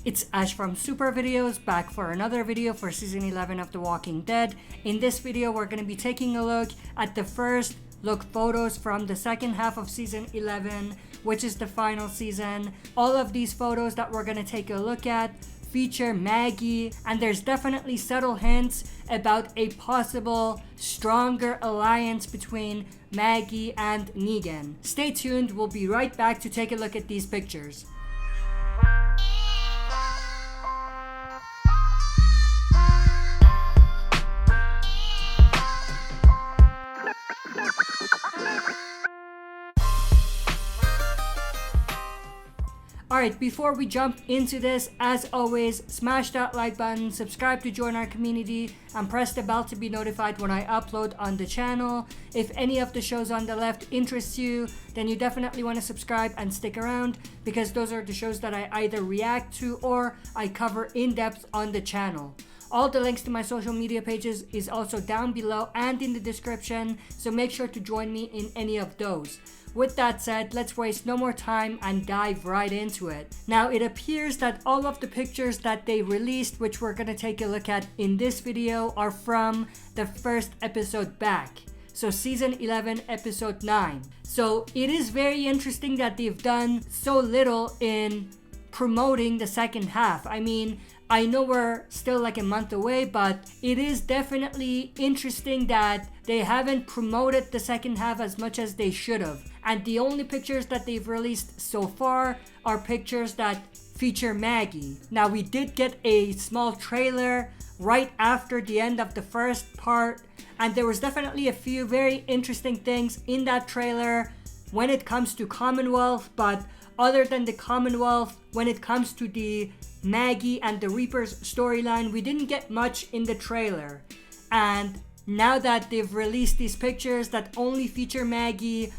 It's Ash from Super Videos, back for another video for Season 11 of The Walking Dead. In this video, we're going to be taking a look at the first look photos from the second half of Season 11, which is the final season. All of these photos that we're going to take a look at feature Maggie, and there's definitely subtle hints about a possible stronger alliance between Maggie and Negan. Stay tuned, we'll be right back to take a look at these pictures. Alright, before we jump into this, as always, smash that like button, subscribe to join our community, and press the bell to be notified when I upload on the channel. If any of the shows on the left interests you, then you definitely want to subscribe and stick around, because those are the shows that I either react to or I cover in depth on the channel. All the links to my social media pages is also down below and in the description, so make sure to join me in any of those. With that said, let's waste no more time and dive right into it. Now, it appears that all of the pictures that they released, which we're gonna take a look at in this video, are from the first episode back. So Season 11, Episode 9. So it is very interesting that they've done so little in promoting the second half. I mean, I know we're still like a month away, but it is definitely interesting that they haven't promoted the second half as much as they should have. And the only pictures that they've released so far are pictures that feature Maggie. Now, we did get a small trailer right after the end of the first part, and there was definitely a few very interesting things in that trailer when it comes to Commonwealth, but other than the Commonwealth, when it comes to the Maggie and the Reapers storyline, we didn't get much in the trailer. And now that they've released these pictures that only feature Maggie,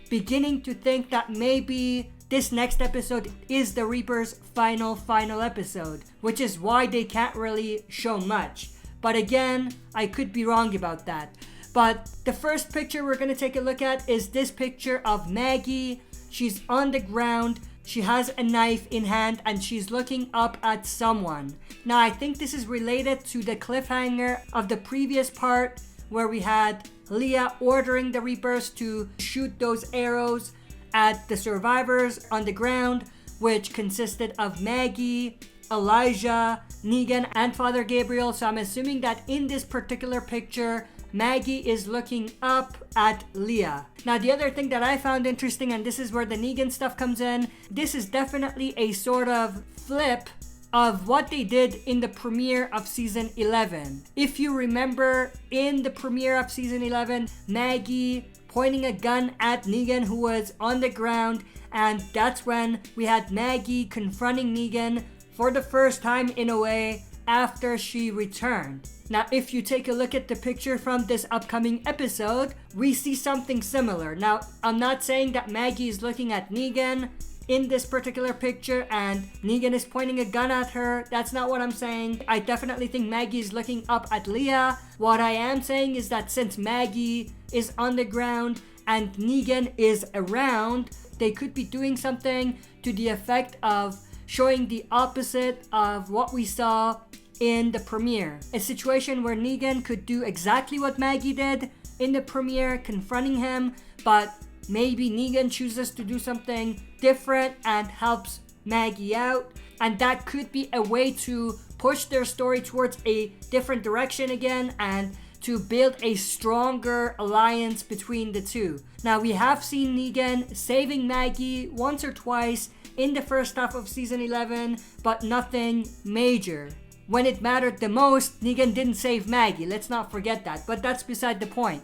beginning to think that maybe this next episode is the Reapers' final episode, which is why they can't really show much. But again, I could be wrong about that. But the first picture we're going to take a look at is this picture of Maggie. She's on the ground, she has a knife in hand, and she's looking up at someone. Now, I think this is related to the cliffhanger of the previous part where we had Leah ordering the Reapers to shoot those arrows at the survivors on the ground, which consisted of Maggie, Elijah, Negan, and Father Gabriel. So I'm assuming that in this particular picture, Maggie is looking up at Leah. Now, the other thing that I found interesting, and this is where the Negan stuff comes in, this is definitely a sort of flip of what they did in the premiere of Season 11. If you remember, in the premiere of Season 11, Maggie pointing a gun at Negan, who was on the ground, and that's when we had Maggie confronting Negan for the first time in a way after she returned. Now, if you take a look at the picture from this upcoming episode, we see something similar. Now, I'm not saying that Maggie is looking at Negan in this particular picture and Negan is pointing a gun at her. That's not what I'm saying. I definitely think Maggie is looking up at Leah. What I am saying is that since Maggie is on the ground and Negan is around, they could be doing something to the effect of showing the opposite of what we saw in the premiere. A situation where Negan could do exactly what Maggie did in the premiere, confronting him, but maybe Negan chooses to do something different and helps Maggie out. And that could be a way to push their story towards a different direction again and to build a stronger alliance between the two. Now, we have seen Negan saving Maggie once or twice in the first half of Season 11, but nothing major. When it mattered the most, Negan didn't save Maggie. Let's not forget that. But that's beside the point.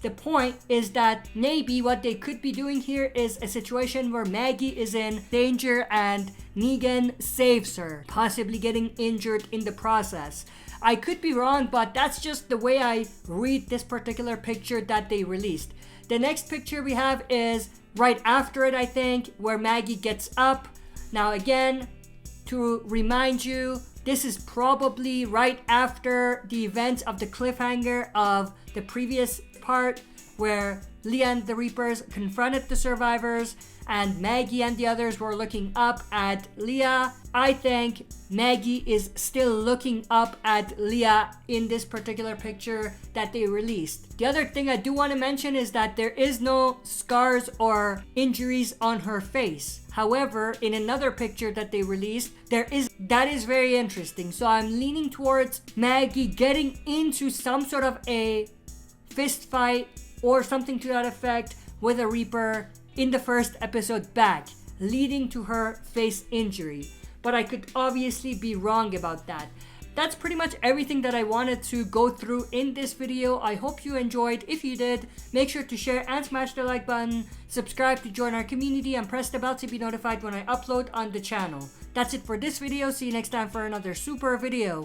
The point is that maybe what they could be doing here is a situation where Maggie is in danger and Negan saves her, possibly getting injured in the process. I could be wrong, but that's just the way I read this particular picture that they released. The next picture we have is right after it, I think, where Maggie gets up. Now, again, to remind you, this is probably right after the events of the cliffhanger of the previous part where Leah and the Reapers confronted the survivors and Maggie and the others were looking up at Leah. I think Maggie is still looking up at Leah in this particular picture that they released. The other thing I do want to mention is that there is no scars or injuries on her face. However, in another picture that they released, that is very interesting. So I'm leaning towards Maggie getting into some sort of a fist fight or something to that effect with a Reaper in the first episode back, leading to her face injury. But I could obviously be wrong about that. That's pretty much everything that I wanted to go through in this video. I hope you enjoyed. If you did, make sure to share and smash the like button, subscribe to join our community, and press the bell to be notified when I upload on the channel. That's it for this video. See you next time for another super video.